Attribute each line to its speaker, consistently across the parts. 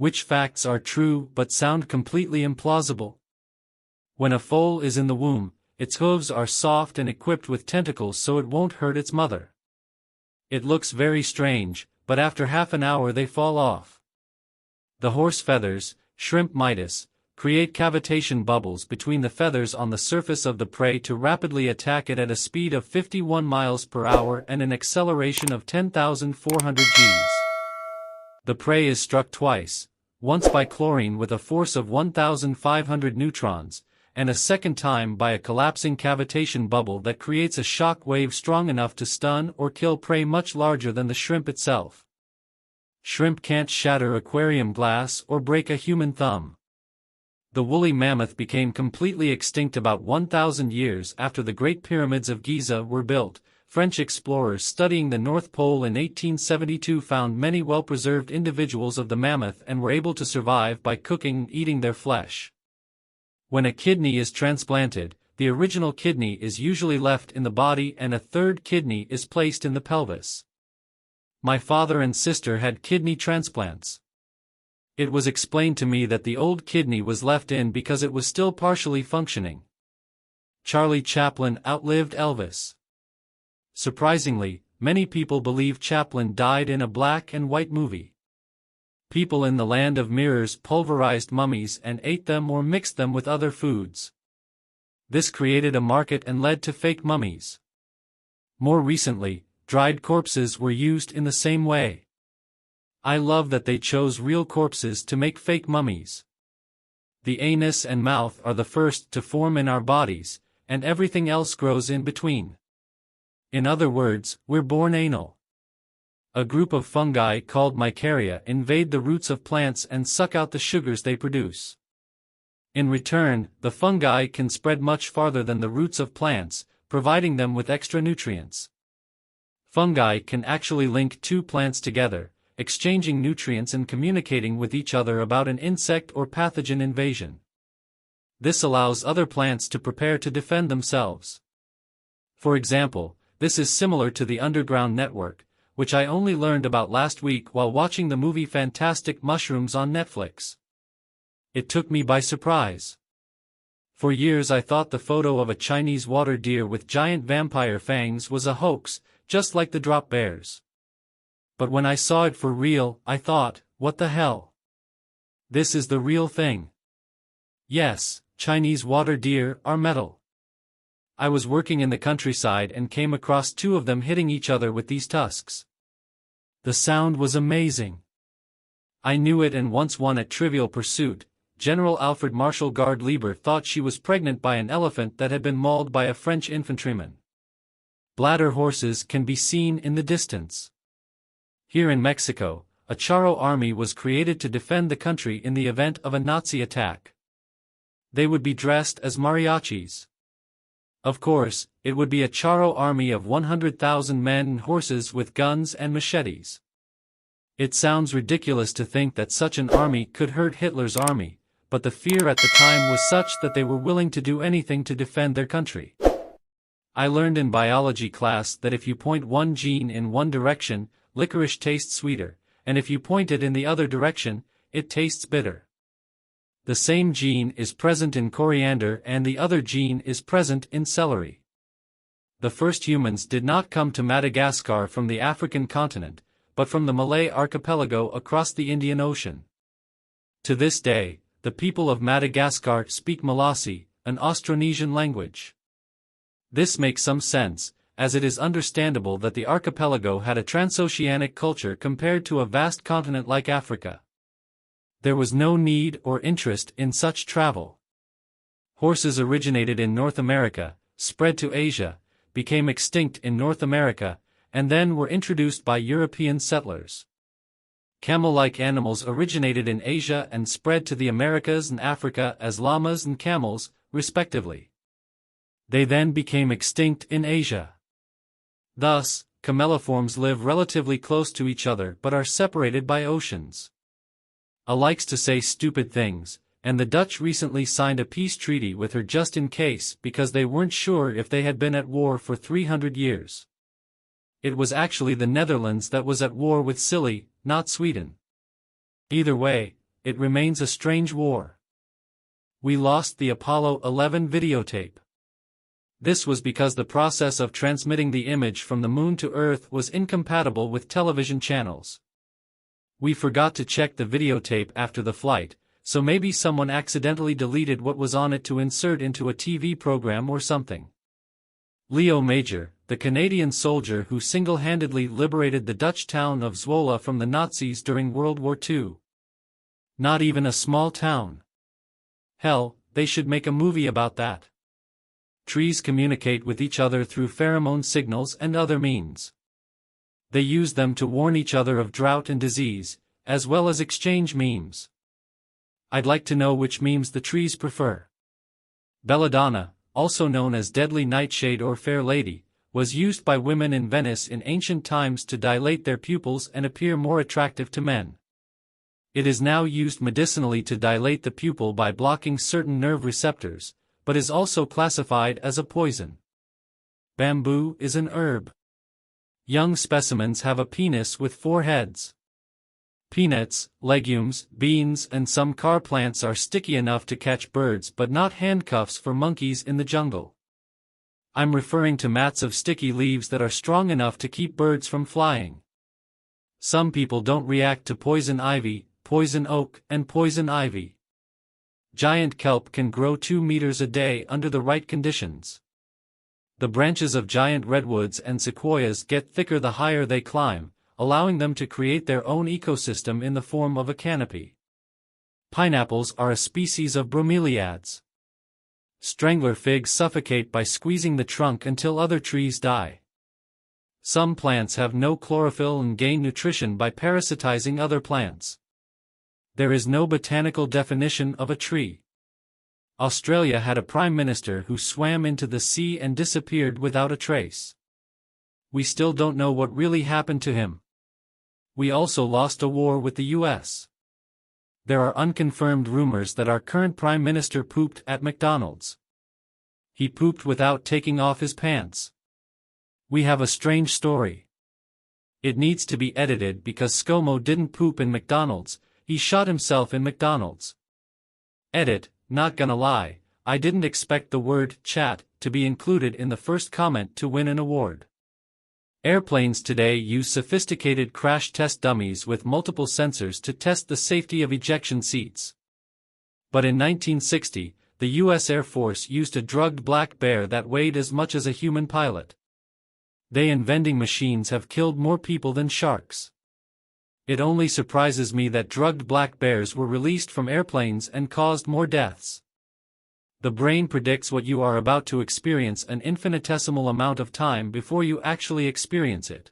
Speaker 1: Which facts are true but sound completely implausible? When a foal is in the womb, its hooves are soft and equipped with tentacles so it won't hurt its mother. It looks very strange, but after half an hour they fall off. The horse feathers, shrimp mitis, create cavitation bubbles between the feathers on the surface of the prey to rapidly attack it at a speed of 51 miles per hour and an acceleration of 10,400 Gs. The prey is struck twice, once by chlorine with a force of 1,500 neutrons, and a second time by a collapsing cavitation bubble that creates a shock wave strong enough to stun or kill prey much larger than the shrimp itself. Shrimp can't shatter aquarium glass or break a human thumb. The woolly mammoth became completely extinct about 1,000 years after the Great Pyramids of Giza were built. French explorers studying the North Pole in 1872 found many well-preserved individuals of the mammoth and were able to survive by cooking and eating their flesh. When a kidney is transplanted, the original kidney is usually left in the body and a third kidney is placed in the pelvis. My father and sister had kidney transplants. It was explained to me that the old kidney was left in because it was still partially functioning. Charlie Chaplin outlived Elvis. Surprisingly, many people believe Chaplin died in a black and white movie. People in the land of mirrors pulverized mummies and ate them or mixed them with other foods. This created a market and led to fake mummies. More recently, dried corpses were used in the same way. I love that they chose real corpses to make fake mummies. The anus and mouth are the first to form in our bodies, and everything else grows in between. In other words, we're born anal. A group of fungi called Mycaria invade the roots of plants and suck out the sugars they produce. In return, the fungi can spread much farther than the roots of plants, providing them with extra nutrients. Fungi can actually link two plants together, exchanging nutrients and communicating with each other about an insect or pathogen invasion. This allows other plants to prepare to defend themselves. For example, this is similar to the underground network, which I only learned about last week while watching the movie Fantastic Mushrooms on Netflix. It took me by surprise. For years I thought the photo of a Chinese water deer with giant vampire fangs was a hoax, just like the drop bears. But when I saw it for real, I thought, what the hell? This is the real thing. Yes, Chinese water deer are metal. I was working in the countryside and came across two of them hitting each other with these tusks. The sound was amazing. I knew it and once won at Trivial Pursuit. General Alfred Marshal Gard Lieber thought she was pregnant by an elephant that had been mauled by a French infantryman. Bladder horses can be seen in the distance. Here in Mexico, a Charro army was created to defend the country in the event of a Nazi attack. They would be dressed as mariachis. Of course, it would be a Charro army of 100,000 men and horses with guns and machetes. It sounds ridiculous to think that such an army could hurt Hitler's army, but the fear at the time was such that they were willing to do anything to defend their country. I learned in biology class that if you point one gene in one direction, licorice tastes sweeter, and if you point it in the other direction, it tastes bitter. The same gene is present in coriander and the other gene is present in celery. The first humans did not come to Madagascar from the African continent, but from the Malay archipelago across the Indian Ocean. To this day, the people of Madagascar speak Malassy, an Austronesian language. This makes some sense, as it is understandable that the archipelago had a transoceanic culture compared to a vast continent like Africa. There was no need or interest in such travel. Horses originated in North America, spread to Asia, became extinct in North America, and then were introduced by European settlers. Camel-like animals originated in Asia and spread to the Americas and Africa as llamas and camels, respectively. They then became extinct in Asia. Thus, cameliforms live relatively close to each other but are separated by oceans. A likes to say stupid things, and the Dutch recently signed a peace treaty with her just in case because they weren't sure if they had been at war for 300 years. It was actually the Netherlands that was at war with Scilly, not Sweden. Either way, it remains a strange war. We lost the Apollo 11 videotape. This was because the process of transmitting the image from the moon to Earth was incompatible with television channels. We forgot to check the videotape after the flight, so maybe someone accidentally deleted what was on it to insert into a TV program or something. Leo Major, the Canadian soldier who single-handedly liberated the Dutch town of Zwolle from the Nazis during World War II. Not even a small town. Hell, they should make a movie about that. Trees communicate with each other through pheromone signals and other means. They use them to warn each other of drought and disease, as well as exchange memes. I'd like to know which memes the trees prefer. Belladonna, also known as deadly nightshade or fair lady, was used by women in Venice in ancient times to dilate their pupils and appear more attractive to men. It is now used medicinally to dilate the pupil by blocking certain nerve receptors, but is also classified as a poison. Bamboo is an herb. Young specimens have a penis with 4 heads. Peanuts, legumes, beans and some car plants are sticky enough to catch birds but not handcuffs for monkeys in the jungle. I'm referring to mats of sticky leaves that are strong enough to keep birds from flying. Some people don't react to poison ivy, poison oak, and poison ivy. Giant kelp can grow 2 meters a day under the right conditions. The branches of giant redwoods and sequoias get thicker the higher they climb, allowing them to create their own ecosystem in the form of a canopy. Pineapples are a species of bromeliads. Strangler figs suffocate by squeezing the trunk until other trees die. Some plants have no chlorophyll and gain nutrition by parasitizing other plants. There is no botanical definition of a tree. Australia had a prime minister who swam into the sea and disappeared without a trace. We still don't know what really happened to him. We also lost a war with the US. There are unconfirmed rumors that our current prime minister pooped at McDonald's. He pooped without taking off his pants. We have a strange story. It needs to be edited because ScoMo didn't poop in McDonald's, he shot himself in McDonald's. Edit, not gonna lie, I didn't expect the word chat to be included in the first comment to win an award. Airplanes today use sophisticated crash test dummies with multiple sensors to test the safety of ejection seats. But in 1960, the US Air Force used a drugged black bear that weighed as much as a human pilot. They and vending machines have killed more people than sharks. It only surprises me that drugged black bears were released from airplanes and caused more deaths. The brain predicts what you are about to experience an infinitesimal amount of time before you actually experience it.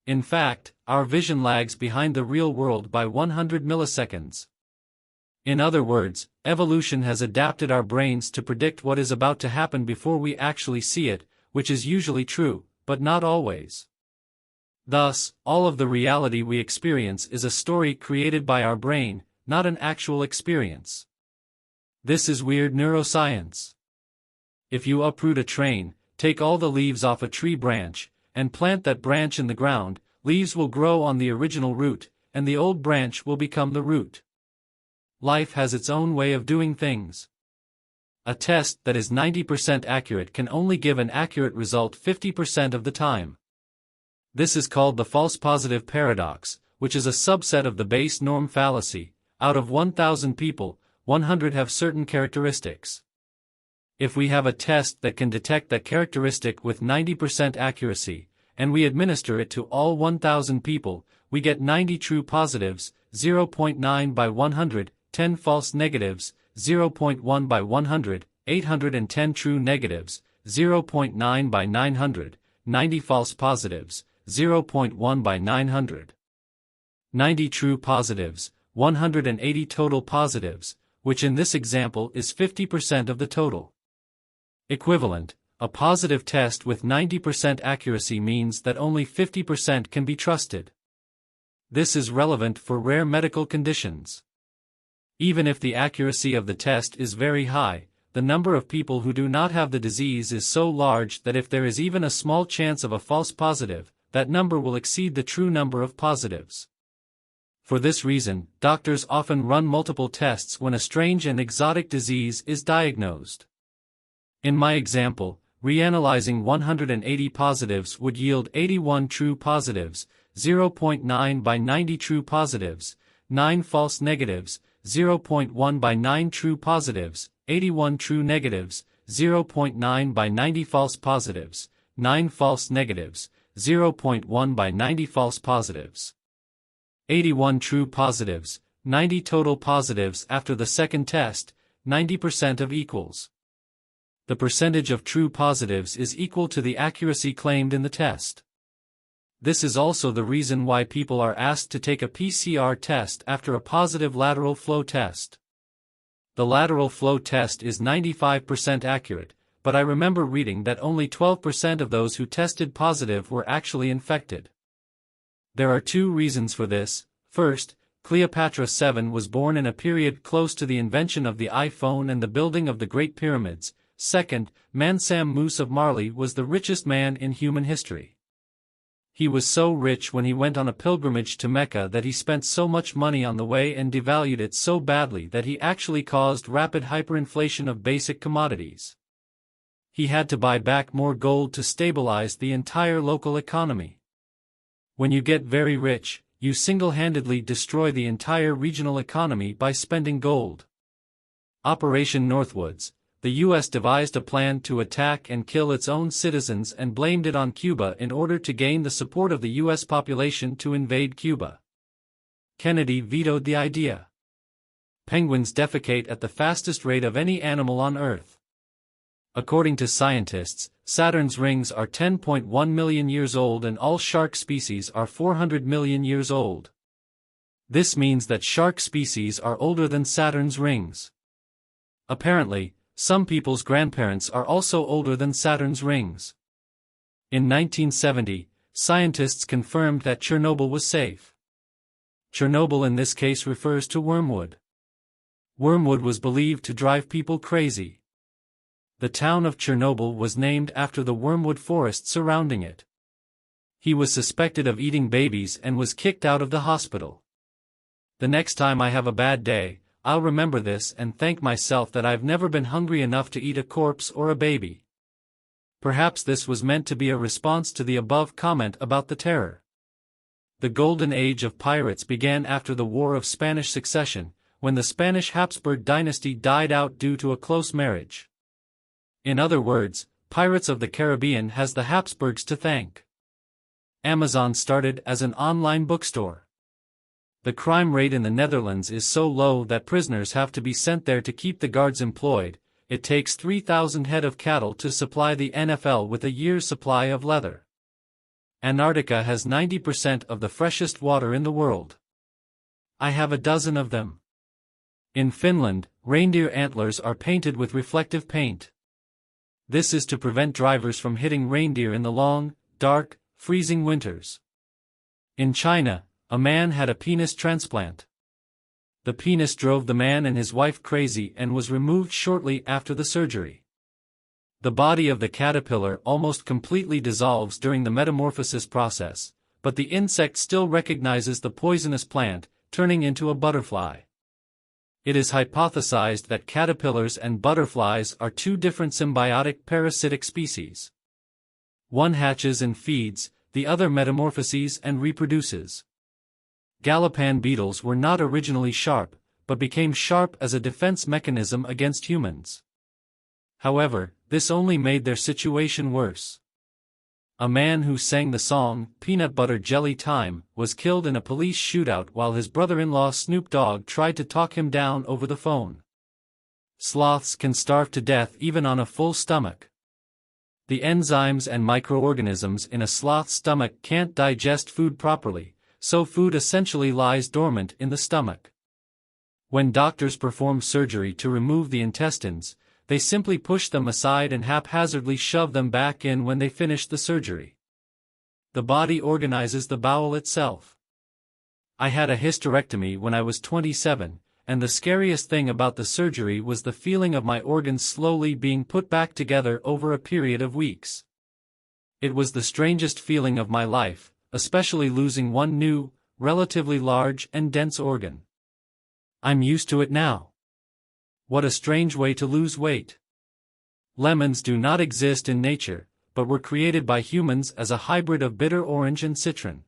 Speaker 1: In fact, our vision lags behind the real world by 100 milliseconds. In other words, evolution has adapted our brains to predict what is about to happen before we actually see it, which is usually true, but not always. Thus, all of the reality we experience is a story created by our brain, not an actual experience. This is weird neuroscience. If you uproot a train, take all the leaves off a tree branch, and plant that branch in the ground, leaves will grow on the original root, and the old branch will become the root. Life has its own way of doing things. A test that is 90% accurate can only give an accurate result 50% of the time. This is called the false positive paradox, which is a subset of the base norm fallacy. Out of 1,000 people, 100 have certain characteristics. If we have a test that can detect that characteristic with 90% accuracy, and we administer it to all 1,000 people, we get 90 true positives, 0.9 by 100, 10 false negatives, 0.1 by 100, 810 true negatives, 0.9 by 900, 90 false positives, 0.1 by 900. 90 true positives, 180 total positives, which in this example is 50% of the total. Equivalent, a positive test with 90% accuracy means that only 50% can be trusted. This is relevant for rare medical conditions. Even if the accuracy of the test is very high, the number of people who do not have the disease is so large that if there is even a small chance of a false positive, that number will exceed the true number of positives. For this reason, doctors often run multiple tests when a strange and exotic disease is diagnosed. In my example, reanalyzing 180 positives would yield 81 true positives, 0.9 by 90 true positives, 9 false negatives, 0.1 by 9 true positives, 81 true negatives, 0.9 by 90 false positives, 9 false negatives, 0.1 by 90 false positives. 81 true positives, 90 total positives after the second test, 90% of equals. The percentage of true positives is equal to the accuracy claimed in the test. This is also the reason why people are asked to take a PCR test after a positive lateral flow test. The lateral flow test is 95% accurate, but I remember reading that only 12% of those who tested positive were actually infected. There are two reasons for this. First, Cleopatra VII was born in a period close to the invention of the iPhone and the building of the Great Pyramids. Second, Mansa Musa of Mali was the richest man in human history. He was so rich when he went on a pilgrimage to Mecca that he spent so much money on the way and devalued it so badly that he actually caused rapid hyperinflation of basic commodities. He had to buy back more gold to stabilize the entire local economy. When you get very rich, you single-handedly destroy the entire regional economy by spending gold. Operation Northwoods. The U.S. devised a plan to attack and kill its own citizens and blamed it on Cuba in order to gain the support of the U.S. population to invade Cuba. Kennedy vetoed the idea. Penguins defecate at the fastest rate of any animal on Earth. According to scientists, Saturn's rings are 10.1 million years old and all shark species are 400 million years old. This means that shark species are older than Saturn's rings. Apparently, some people's grandparents are also older than Saturn's rings. In 1970, scientists confirmed that Chernobyl was safe. Chernobyl in this case refers to wormwood. Wormwood was believed to drive people crazy. The town of Chernobyl was named after the wormwood forest surrounding it. He was suspected of eating babies and was kicked out of the hospital. The next time I have a bad day, I'll remember this and thank myself that I've never been hungry enough to eat a corpse or a baby. Perhaps this was meant to be a response to the above comment about the terror. The golden age of pirates began after the War of Spanish Succession, when the Spanish Habsburg dynasty died out due to a close marriage. In other words, Pirates of the Caribbean has the Habsburgs to thank. Amazon started as an online bookstore. The crime rate in the Netherlands is so low that prisoners have to be sent there to keep the guards employed. It takes 3,000 head of cattle to supply the NFL with a year's supply of leather. Antarctica has 90% of the freshest water in the world. I have a dozen of them. In Finland, reindeer antlers are painted with reflective paint. This is to prevent drivers from hitting reindeer in the long, dark, freezing winters. In China, a man had a penis transplant. The penis drove the man and his wife crazy and was removed shortly after the surgery. The body of the caterpillar almost completely dissolves during the metamorphosis process, but the insect still recognizes the poisonous plant, turning into a butterfly. It is hypothesized that caterpillars and butterflies are two different symbiotic parasitic species. One hatches and feeds, the other metamorphoses and reproduces. Gallipan beetles were not originally sharp, but became sharp as a defense mechanism against humans. However, this only made their situation worse. A man who sang the song, Peanut Butter Jelly Time, was killed in a police shootout while his brother-in-law Snoop Dogg tried to talk him down over the phone. Sloths can starve to death even on a full stomach. The enzymes and microorganisms in a sloth's stomach can't digest food properly, so food essentially lies dormant in the stomach. When doctors perform surgery to remove the intestines, they simply push them aside and haphazardly shove them back in when they finish the surgery. The body organizes the bowel itself. I had a hysterectomy when I was 27, and the scariest thing about the surgery was the feeling of my organs slowly being put back together over a period of weeks. It was the strangest feeling of my life, especially losing one new, relatively large and dense organ. I'm used to it now. What a strange way to lose weight. Lemons do not exist in nature, but were created by humans as a hybrid of bitter orange and citron.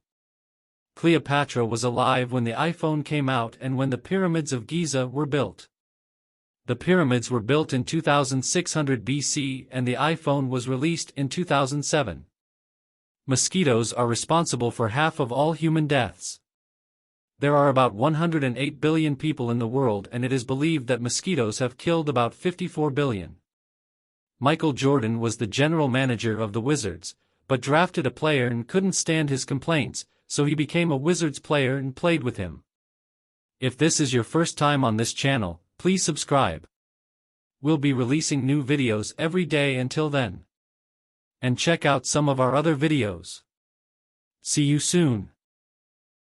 Speaker 1: Cleopatra was alive when the iPhone came out and when the pyramids of Giza were built. The pyramids were built in 2600 BC and the iPhone was released in 2007. Mosquitoes are responsible for half of all human deaths. There are about 108 billion people in the world and it is believed that mosquitoes have killed about 54 billion. Michael Jordan was the general manager of the Wizards, but drafted a player and couldn't stand his complaints, so he became a Wizards player and played with him. If this is your first time on this channel, please subscribe. We'll be releasing new videos every day until then. And check out some of our other videos. See you soon.